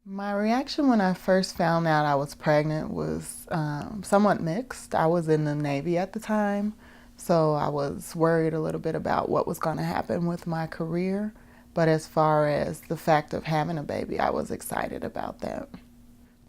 My reaction when I first found out I was pregnant was somewhat mixed. I was in the Navy at the time, so I was worried a little bit about what was going to happen with my career. But as far as the fact of having a baby, I was excited about that.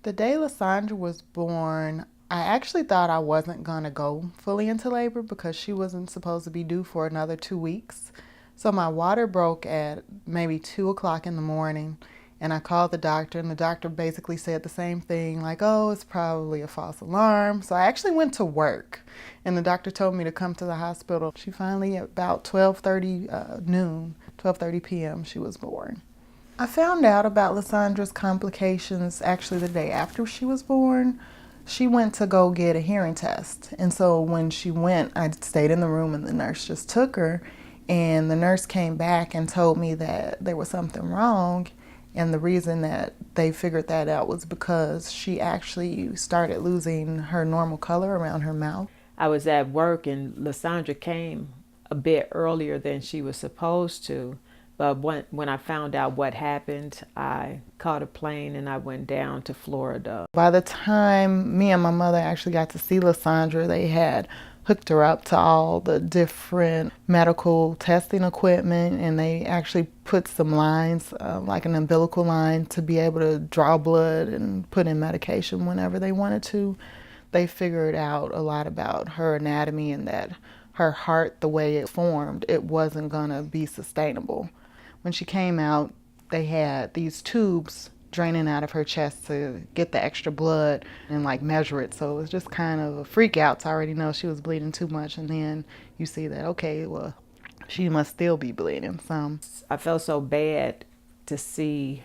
The day LaSaundra was born, I actually thought I wasn't going to go fully into labor because she wasn't supposed to be due for another 2 weeks. So my water broke at maybe 2 o'clock in the morning, and I called the doctor, and the doctor basically said the same thing, like, oh, it's probably a false alarm. So I actually went to work, and the doctor told me to come to the hospital. She finally, at about 12:30 noon, 12:30 p.m., she was born. I found out about LaSaundra's complications actually the day after she was born. She went to go get a hearing test. And so when she went, I stayed in the room and the nurse just took her. And the nurse came back and told me that there was something wrong. And the reason that they figured that out was because she actually started losing her normal color around her mouth. I was at work and LaSaundra came a bit earlier than she was supposed to. But when I found out what happened, I caught a plane and I went down to Florida. By the time me and my mother actually got to see LaSaundra, they had hooked her up to all the different medical testing equipment, and they actually put some lines, like an umbilical line, to be able to draw blood and put in medication whenever they wanted to. They figured out a lot about her anatomy and that her heart, the way it formed, it wasn't gonna be sustainable. When she came out, they had these tubes draining out of her chest to get the extra blood and like measure it. So it was just kind of a freak out to already know she was bleeding too much. And then you see that, okay, well, she must still be bleeding some. I felt so bad to see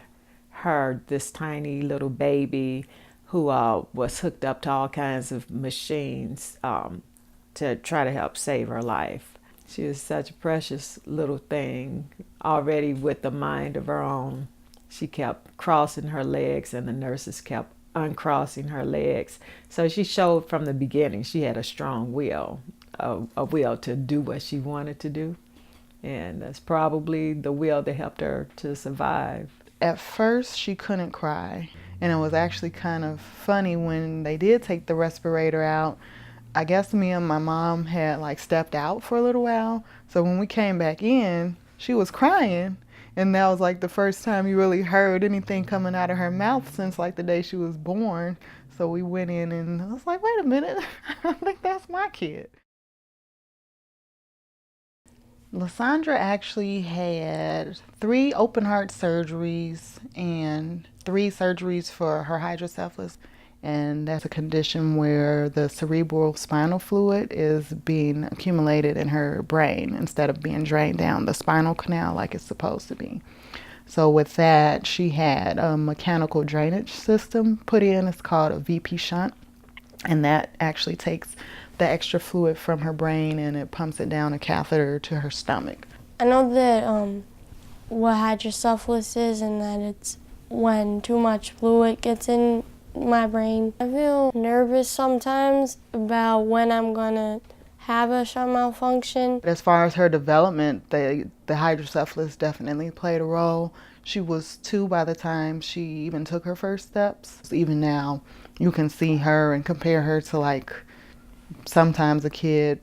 her, this tiny little baby who was hooked up to all kinds of machines to try to help save her life. She was such a precious little thing, already with a mind of her own. She kept crossing her legs and the nurses kept uncrossing her legs. So she showed from the beginning she had a strong will, a will to do what she wanted to do. And that's probably the will that helped her to survive. At first, she couldn't cry. And it was actually kind of funny when they did take the respirator out. I guess me and my mom had like stepped out for a little while. So when we came back in, she was crying. And that was like the first time you really heard anything coming out of her mouth since like the day she was born. So we went in and I was like, wait a minute, I think that's my kid. LaSaundra actually had 3 open heart surgeries and 3 surgeries for her hydrocephalus. And that's a condition where the cerebral spinal fluid is being accumulated in her brain instead of being drained down the spinal canal like it's supposed to be. So with that, she had a mechanical drainage system put in. It's called a VP shunt. And that actually takes the extra fluid from her brain and it pumps it down a catheter to her stomach. I know that what hydrocephalus is, and that it's when too much fluid gets in my brain. I feel nervous sometimes about when I'm gonna have a shunt malfunction. As far as her development, the hydrocephalus definitely played a role. She was 2 by the time she even took her first steps. Even now, you can see her and compare her to like sometimes a kid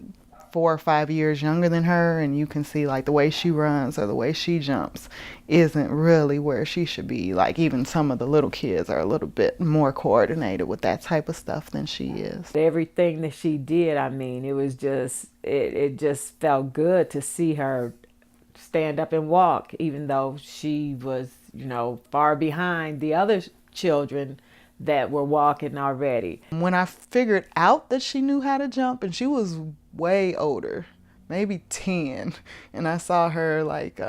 4 or 5 years younger than her, and you can see like the way she runs or the way she jumps isn't really where she should be. Like even some of the little kids are a little bit more coordinated with that type of stuff than she is. Everything that she did, I mean, it was just, it just felt good to see her stand up and walk, even though she was, you know, far behind the other children that were walking already. When I figured out that she knew how to jump, and she was way older, maybe 10, and I saw her like,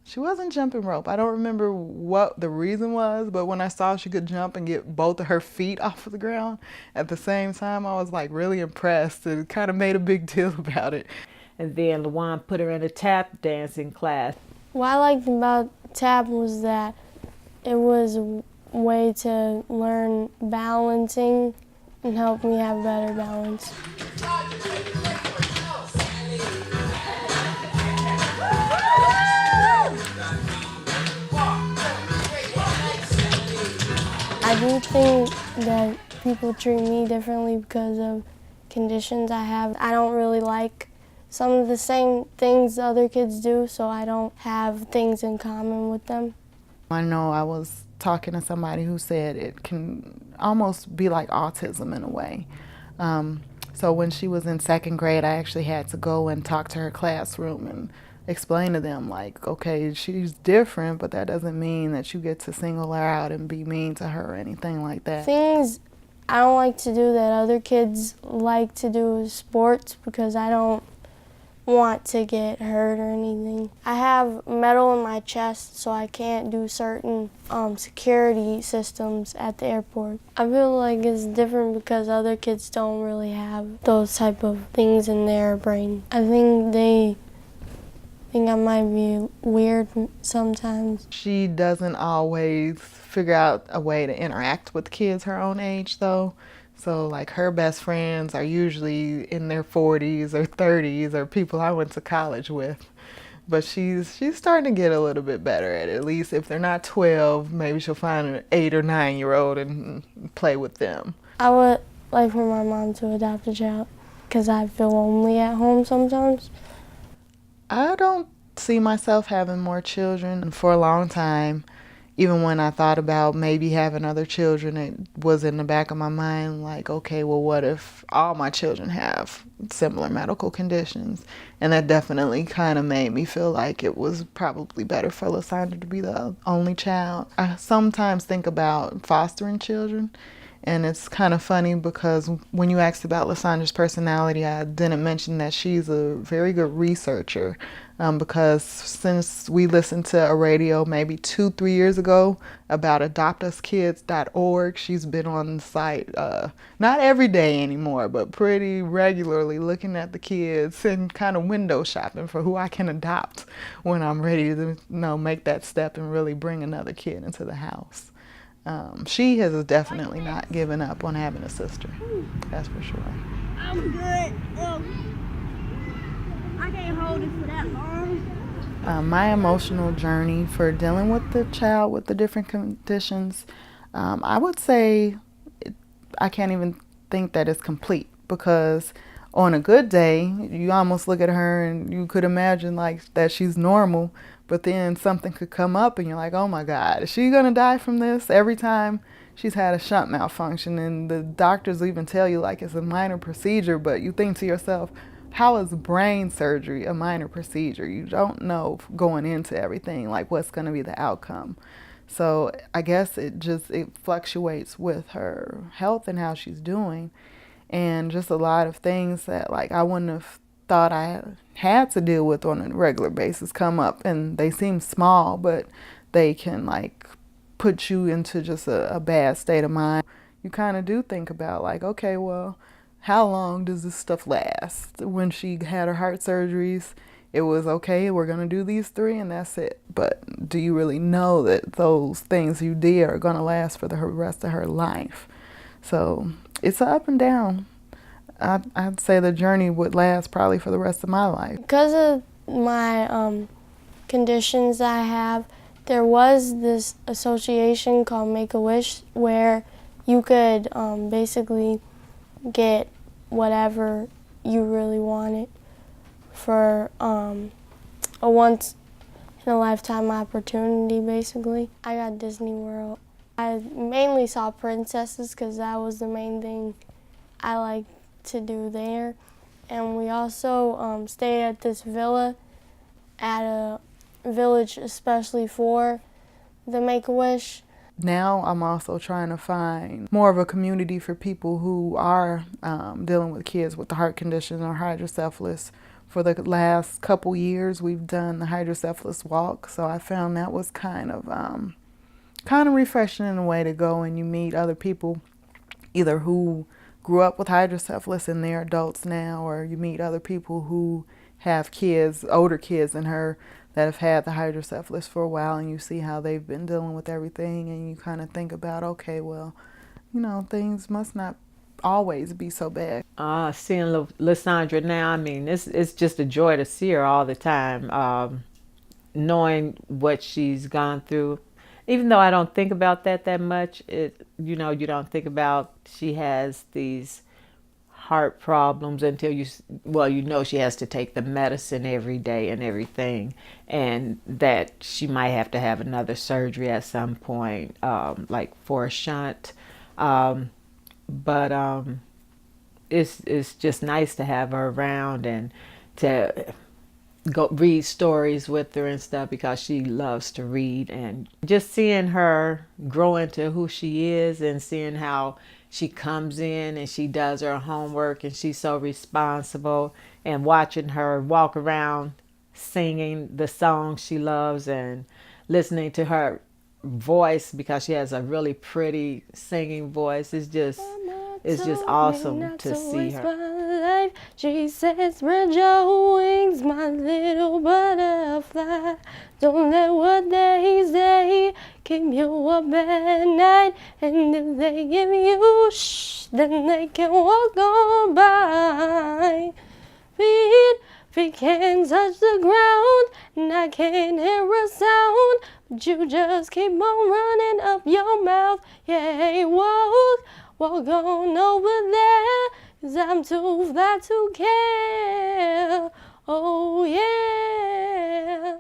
she wasn't jumping rope. I don't remember what the reason was, but when I saw she could jump and get both of her feet off of the ground at the same time, I was like really impressed and kind of made a big deal about it. And then LaJuan put her in a tap dancing class. What I liked about tap was that it was a way to learn balancing and help me have better balance. do think that people treat me differently because of conditions I have. I don't really like some of the same things other kids do, so I don't have things in common with them. I know I was talking to somebody who said it can almost be like autism in a way. So when she was in second grade, I actually had to go and talk to her classroom and explain to them, like, okay, she's different, but that doesn't mean that you get to single her out and be mean to her or anything like that. Things I don't like to do that other kids like to do is sports, because I don't want to get hurt or anything. I have metal in my chest, so I can't do certain security systems at the airport. I feel like it's different because other kids don't really have those type of things in their brain. I think they think I might be weird sometimes. She doesn't always figure out a way to interact with kids her own age, though. So, like, her best friends are usually in their 40s or 30s or people I went to college with. But she's starting to get a little bit better at least if they're not 12, maybe she'll find an 8 or 9-year-old and play with them. I would like for my mom to adopt a child because I feel lonely at home sometimes. I don't see myself having more children for a long time. Even when I thought about maybe having other children, it was in the back of my mind like, okay, well, what if all my children have similar medical conditions? And that definitely kind of made me feel like it was probably better for LaSaundra to be the only child. I sometimes think about fostering children. And it's kind of funny because when you asked about LaSaundra's personality, I didn't mention that she's a very good researcher. Because since we listened to a radio maybe 2-3 years ago about adoptuskids.org, she's been on the site not every day anymore, but pretty regularly looking at the kids and kind of window shopping for who I can adopt when I'm ready to make that step and really bring another kid into the house. She has definitely not given up on having a sister. That's for sure. I'm good. I can't hold it for that long. My emotional journey for dealing with the child with the different conditions, I would say I can't even think that it's complete, because on a good day, you almost look at her and you could imagine like that she's normal, but then something could come up and you're like, oh my God, is she gonna die from this? Every time she's had a shunt malfunction, and the doctors even tell you like it's a minor procedure, but you think to yourself, how is brain surgery a minor procedure? You don't know going into everything like what's gonna be the outcome. So I guess it fluctuates with her health and how she's doing. And just a lot of things that like I wouldn't have thought I had to deal with on a regular basis come up, and they seem small, but they can like put you into just a bad state of mind. You kind of do think about like, okay, well, how long does this stuff last? When she had her heart surgeries, it was okay, we're gonna do these 3 and that's it. But do you really know that those things you did are gonna last for the rest of her life? So it's an up and down. I'd say the journey would last probably for the rest of my life. Because of my conditions I have, there was this association called Make-A-Wish where you could basically get whatever you really wanted for a once in a lifetime opportunity, basically. I got Disney World. I mainly saw princesses because that was the main thing I liked to do there. And we also stayed at this villa at a village especially for the Make-A-Wish. Now I'm also trying to find more of a community for people who are dealing with kids with the heart condition or hydrocephalus. For the last couple years, we've done the hydrocephalus walk, so I found that was kind of refreshing in a way to go and you meet other people either who grew up with hydrocephalus and they're adults now, or you meet other people who have kids, older kids than her, that have had the hydrocephalus for a while, and you see how they've been dealing with everything, and you kind of think about, okay, well, things must not always be so bad. Seeing LaSaundra now, I mean, it's just a joy to see her all the time, knowing what she's gone through. even though I don't think about that much, you don't think about she has these heart problems until she has to take the medicine every day and everything, and that she might have to have another surgery at some point, like for a shunt. But it's just nice to have her around and to go read stories with her and stuff, because she loves to read, and just seeing her grow into who she is and seeing how she comes in and she does her homework and she's so responsible, and watching her walk around singing the songs she loves and listening to her voice, because she has a really pretty singing voice. It's just awesome to see her. My life. She says, spread your wings, my little butterfly. Don't let what they say keep you up at night. And if they give you shh, then they can walk on by. Feet can't touch the ground, and I can't hear a sound. But you just keep on running up your mouth. Yeah, walk on over there, 'cause I'm too fly to care. Oh yeah.